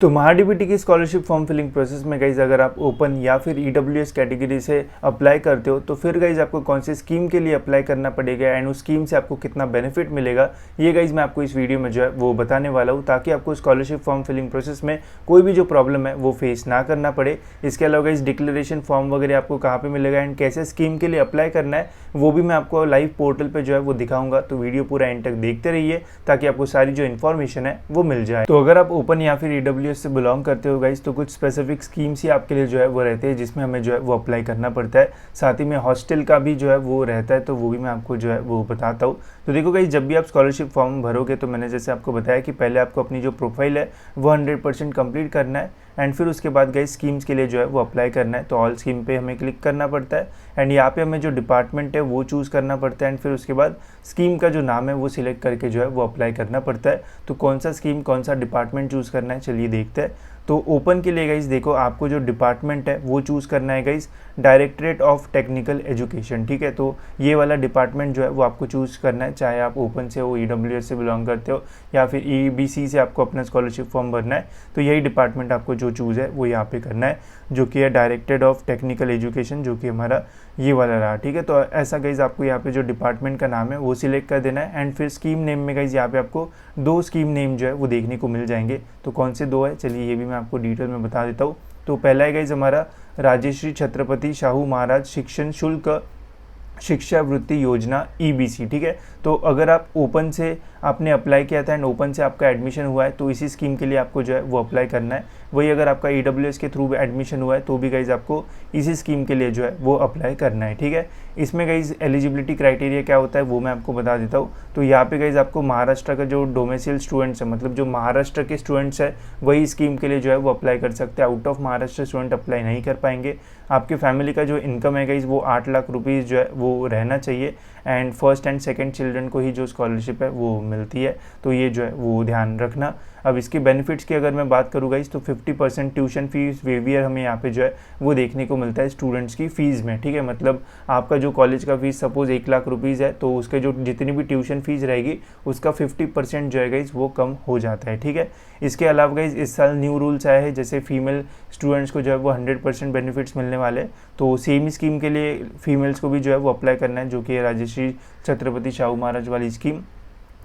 तो महाडीबीटी की scholarship form filling process में गाइज अगर आप ओपन या फिर ईडब्ल्यूएस कैटेगरी से अप्लाई करते हो तो फिर गाइज आपको कौन सी स्कीम के लिए अप्लाई करना पड़ेगा एंड उस स्कीम से आपको कितना बेनिफिट मिलेगा, ये गाइज मैं आपको इस वीडियो में जो है वो बताने वाला हूँ, ताकि आपको स्कॉलरशिप फॉर्म फिलिंग प्रोसेस में कोई भी जो प्रॉब्लम है वो फेस ना करना पड़े। इसके अलावा गाइज डिक्लेरेशन फॉर्म वगैरह आपको कहाँ पर मिलेगा एंड कैसे स्कीम के लिए अप्लाई करना है वो भी मैं आपको लाइव पोर्टल पर जो है वो दिखाऊंगा। तो वीडियो पूरा एंड तक देखते रहिए ताकि आपको सारी जो इन्फॉर्मेशन है वो मिल जाए। तो अगर आप ओपन या फिर ईडब्ल्यूएस से बिलोंग करते हो गाइज तो कुछ स्पेसिफिक स्कीम्स ही आपके लिए जो है वो रहते हैं जिसमें हमें जो है वो अप्लाई करना पड़ता है। साथ ही में हॉस्टल का भी जो है वो रहता है, तो वो भी मैं आपको जो है वो बताता हूँ। तो देखो गाइज, जब भी आप स्कॉलरशिप फॉर्म भरोगे तो मैंने जैसे आपको बताया कि पहले आपको अपनी जो प्रोफाइल है वो 100% कंप्लीट करना है एंड फिर उसके बाद गाइज स्कीम्स के लिए जो है वो अप्लाई करना है। तो ऑल स्कीम पे हमें क्लिक करना पड़ता है एंड यहाँ पे हमें जो डिपार्टमेंट है वो चूज़ करना पड़ता है एंड फिर उसके बाद स्कीम का जो नाम है वो सिलेक्ट करके जो है वो अप्लाई करना पड़ता है। तो कौन सा स्कीम कौन सा डिपार्टमेंट चूज़ करना है चलिए देखते हैं। तो ओपन के लिए गाइज देखो, आपको जो डिपार्टमेंट है वो चूज़ करना है guys directorate of technical education. ठीक है, तो ये वाला डिपार्टमेंट जो है वो आपको चूज़ करना है, चाहे आप ओपन से हो, ईडब्ल्यूएस से बिलोंग करते हो या फिर ईबीसी से आपको अपना स्कॉलरशिप फॉर्म भरना है। तो यही डिपार्टमेंट आपको जो चूज़ है वो यहाँ पे करना है, जो कि है डायरेक्टरेट ऑफ टेक्निकल एजुकेशन, जो कि हमारा ये वाला रहा। ठीक है, तो ऐसा गाइज आपको यहाँ पे जो डिपार्टमेंट का नाम है वो सिलेक्ट कर देना है एंड फिर स्कीम नेम में गाइज यहाँ पे आपको 2 स्कीम नेम जो है वो देखने को मिल जाएंगे। तो कौन से 2 है चलिए ये भी मैं आपको डिटेल में बता देता हूँ। तो पहला है गाइज हमारा राजश्री छत्रपति शाहू महाराज शिक्षण शुल्क शिक्षा वृत्ति योजना ईबीसी। ठीक है, तो अगर आप ओपन से आपने अप्लाई किया था एंड ओपन से आपका एडमिशन हुआ है तो इसी स्कीम के लिए आपको जो है वो अप्लाई करना है। वही अगर आपका ईडब्ल्यूएस के थ्रू एडमिशन हुआ है तो भी गाइज आपको इसी स्कीम के लिए जो है वो अप्लाई करना है। ठीक है, इसमें गाइज एलिजिबिलिटी क्राइटेरिया क्या होता है वो मैं आपको बता देता हूँ। तो यहाँ पे गाइज आपको महाराष्ट्र का जो डोमेसिल स्टूडेंट्स है, मतलब जो महाराष्ट्र के स्टूडेंट्स है वही स्कीम के लिए जो है वो अप्लाई कर सकते हैं। Out of Maharashtra student apply नहीं कर पाएंगे। आपके फैमिली का जो इनकम है गाइज वो 8 लाख रुपीज़ जो है वो रहना चाहिए and first and second children को ही जो स्कॉलरशिप है वो मिलती है, तो ये जो है वो ध्यान रखना। अब इसके बेनिफिट्स की अगर मैं बात करूँ गाइज तो 50% ट्यूशन फीस वेवियर हमें यहाँ पे जो है वो देखने को मिलता है स्टूडेंट्स की फ़ीस में। ठीक है, मतलब आपका जो कॉलेज का फीस सपोज 1 लाख रुपीज़ है तो उसके जो जितनी भी ट्यूशन फीस रहेगी उसका 50% जो है गाइज वो कम हो जाता है। ठीक है, इसके अलावा गाइज इस साल न्यू रूल्स आए हैं, जैसे फीमेल स्टूडेंट्स को जो है वो 100% बेनिफिट्स मिलने वाले हैं। तो सेम स्कीम के लिए फीमेल्स को भी जो है वो अप्लाई करना है, जो कि है राजश्री छत्रपति शाहू महाराज वाली स्कीम।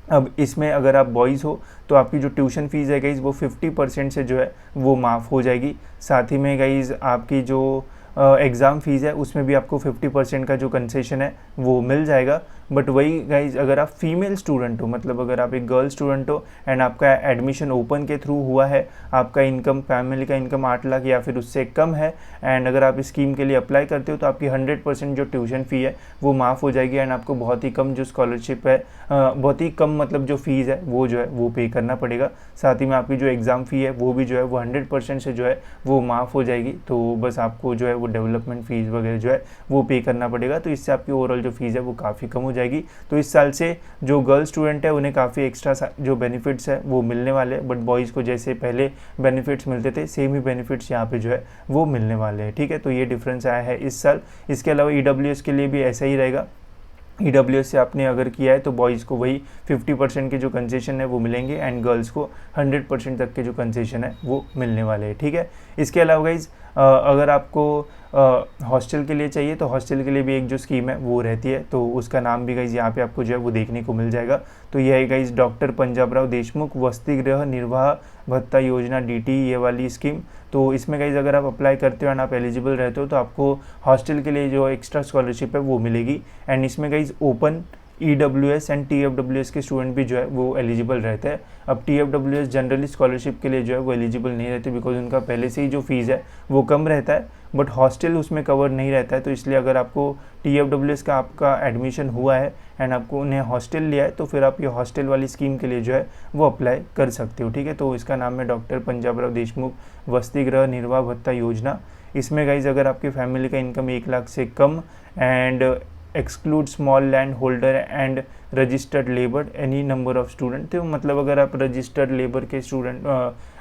अब इसमें अगर आप बॉयज़ हो तो आपकी जो ट्यूशन फीस है गाइज वो 50% से जो है वो माफ़ हो जाएगी। साथ ही में गाइज आपकी जो एग्ज़ाम फ़ीस है उसमें भी आपको 50% का जो कंसेशन है वो मिल जाएगा। बट वही गाइज अगर आप फीमेल स्टूडेंट हो, मतलब अगर आप एक गर्ल स्टूडेंट हो एंड आपका एडमिशन ओपन के थ्रू हुआ है, आपका इनकम फैमिली का इनकम 8 लाख या फिर उससे कम है एंड अगर आप इस स्कीम के लिए अप्लाई करते हो तो आपकी 100% जो ट्यूशन फ़ी है वो माफ़ हो जाएगी एंड आपको बहुत ही कम जो स्कॉलरशिप है बहुत ही कम मतलब जो फ़ीस है वो जो है वो पे करना पड़ेगा। साथ ही में आपकी जो एग्ज़ाम फ़ी है वो भी जो है वो 100% से जो है वो माफ़ हो जाएगी। तो बस आपको जो है वो डेवलपमेंट फ़ीस वगैरह जो है वो पे करना पड़ेगा, तो इससे आपकी ओवरऑल जो फीस है वो काफ़ी कम हो जाएगी। तो इस साल से जो गर्ल स्टूडेंट है उन्हें काफ़ी एक्स्ट्रा जो बेनिफिट्स है वो मिलने वाले हैं, बट बॉयज़ को जैसे पहले बेनिफिट्स मिलते थे सेम ही बेनिफिट्स यहाँ पे जो है वो मिलने वाले हैं। ठीक है, तो ये डिफरेंस आया है इस साल। इसके अलावा ईडब्ल्यूएस के लिए भी ऐसा ही रहेगा। ईडब्ल्यूएस से आपने अगर किया है तो बॉयज़ को वही 50% के जो कंसेशन है वो मिलेंगे एंड गर्ल्स को 100% तक के जो कंसेशन है वो मिलने वाले हैं। ठीक है, इसके अलावा गाइज अगर आपको हॉस्टल के लिए चाहिए तो हॉस्टल के लिए भी एक जो स्कीम है वो रहती है, तो उसका नाम भी गाइज यहाँ पे आपको जो है वो देखने को मिल जाएगा। तो यह है गाइज डॉक्टर पंजाबराव देशमुख वसति गृह निर्वाह भत्ता योजना डीटी, ये वाली स्कीम। तो इसमें गाइज अगर आप अप्लाई करते हो एंड आप एलिजिबल रहते हो तो आपको हॉस्टल के लिए जो एक्स्ट्रा स्कॉलरशिप है वो मिलेगी एंड इसमें guys open EWS and TFWS के स्टूडेंट भी जो है वो एलिजिबल रहते हैं। अब टीएफडब्ल्यूएस जनरली स्कॉलरशिप के लिए जो है वो एलिजिबल नहीं रहते बिकॉज उनका पहले से ही जो फीस है वो कम रहता है, बट हॉस्टल उसमें कवर नहीं रहता है। तो इसलिए अगर आपको टीएफडब्ल्यूएस का आपका एडमिशन हुआ है एंड आपको उन्हें हॉस्टल लिया है तो फिर आप ये हॉस्टल वाली स्कीम के लिए जो है वो अप्लाई कर सकते हो। ठीक है, तो इसका नाम है डॉक्टर पंजाबराव देशमुख वसति गृह निर्वाह भत्ता योजना। इसमें गाइज अगर आपकी फैमिली का इनकम 1 लाख से come and exclude small land holder and registered labour any number of student, तो मतलब अगर आप रजिस्टर्ड लेबर के स्टूडेंट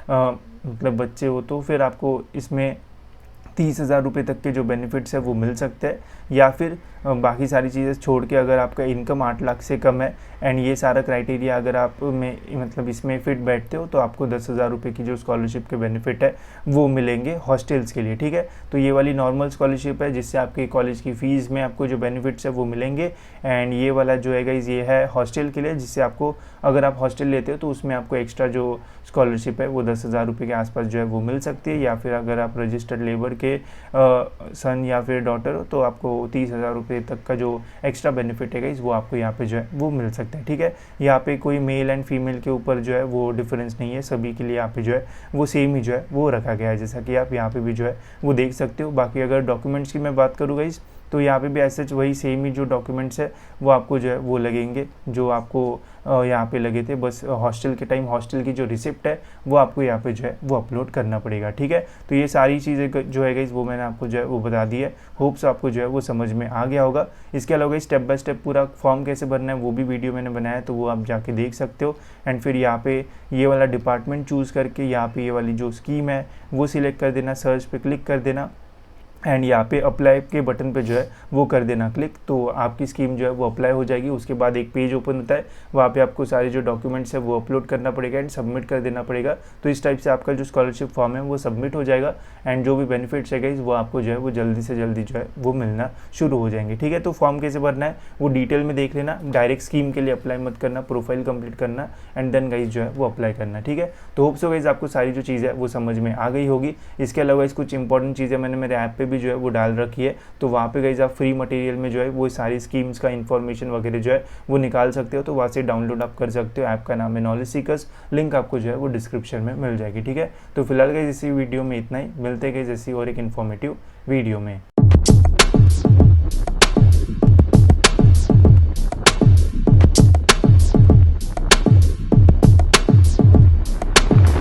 मतलब बच्चे हो तो फिर आपको इसमें 30,000 रुपये तक के जो बेनिफिट्स है वो मिल सकते हैं। या फिर बाकी सारी चीज़ें छोड़ के अगर आपका इनकम 8 लाख से कम है एंड ये सारा क्राइटेरिया अगर आप में मतलब इसमें फिट बैठते हो तो आपको 10,000 रुपये की जो स्कॉलरशिप के बेनिफिट है वो मिलेंगे हॉस्टल्स के लिए, ठीक है। तो ये वाली नॉर्मल स्कॉलरशिप है जिससे आपके कॉलेज की फ़ीस में आपको जो बेनिफिट्स है वो मिलेंगे। एंड ये वाला जो है गाइस ये है हॉस्टल के लिए, जिससे आपको अगर आप हॉस्टल लेते हो तो उसमें आपको एक्स्ट्रा जो स्कॉलरशिप है वो 10,000 रुपये के आसपास जो है वो मिल सकती है। या फिर अगर आप रजिस्टर्ड लेबर के सन या फिर डॉटर हो तो आपको 30,000 रुपये तक का जो एक्स्ट्रा बेनिफिट है गाइस वो आपको यहाँ पे जो है वो मिल सकता है, ठीक है। यहाँ पे कोई मेल एंड फीमेल के ऊपर जो है वो डिफरेंस नहीं है, सभी के लिए यहाँ पे जो है वो सेम ही जो है वो रखा गया है, जैसा कि आप यहाँ पे भी जो है वो देख सकते हो। बाकी अगर डॉक्यूमेंट्स की मैं बात करूँ गाइस तो यहाँ पे भी ऐसे वही सेम ही जो डॉक्यूमेंट्स है वो आपको जो है वो लगेंगे जो आपको यहाँ पे लगे थे। बस हॉस्टल के टाइम हॉस्टल की जो रिसिप्ट है वो आपको यहाँ पे जो है वो अपलोड करना पड़ेगा, ठीक है। तो ये सारी चीज़ें जो है गाइस वो मैंने आपको जो है वो बता दी है। होप्स आपको जो है वो समझ में आ गया होगा। इसके अलावा स्टेप बाय स्टेप पूरा फॉर्म कैसे भरना है वो भी वीडियो मैंने बनाया है, तो वो आप जाके देख सकते हो। एंड फिर यहाँ पे ये वाला डिपार्टमेंट चूज़ करके यहाँ पे ये वाली जो स्कीम है वो सिलेक्ट कर देना, सर्च पे क्लिक कर देना एंड यहाँ पे अप्लाई के बटन पे जो है वो कर देना क्लिक, तो आपकी स्कीम जो है वो अप्लाई हो जाएगी। उसके बाद एक पेज ओपन होता है, वहाँ पे आपको सारे जो डॉक्यूमेंट्स है वो अपलोड करना पड़ेगा एंड सबमिट कर देना पड़ेगा। तो इस टाइप से आपका जो स्कॉलरशिप फॉर्म है वो सबमिट हो जाएगा एंड जो भी बेनिफिट्स है गाइस वो आपको जो है वो जल्दी से जल्दी जो है वो मिलना शुरू हो जाएंगे, ठीक है। तो फॉर्म कैसे भरना है वो डिटेल में देख लेना, डायरेक्ट स्कीम के लिए अप्लाई मत करना, प्रोफाइल कंप्लीट करना एंड देन गाइस जो है वो अप्लाई करना, ठीक है। तो होप सो गाइस आपको सारी जो चीज़ है वो समझ में आ गई होगी। इसके अलावा कुछ इंपॉर्टेंट चीज़ें मैंने मेरे ऐप पे भी जो है वो डाल रखी है, तो वहाँ पे गाइस आप फ्री मटेरियल में जो है वो सारी स्कीम्स का इन्फॉर्मेशन वगैरह जो है वो निकाल सकते हो। तो वहाँ से डाउनलोड आप कर सकते हो। ऐप का नाम है नॉलेज सीकर्स, लिंक आपको जो है वो डिस्क्रिप्शन में मिल जाएगी, ठीक है। तो फिलहाल गाइस इसी वीडियो में इतना ही, मिलते हैं गाइस ऐसी और एक इन्फॉर्मेटिव वीडियो में।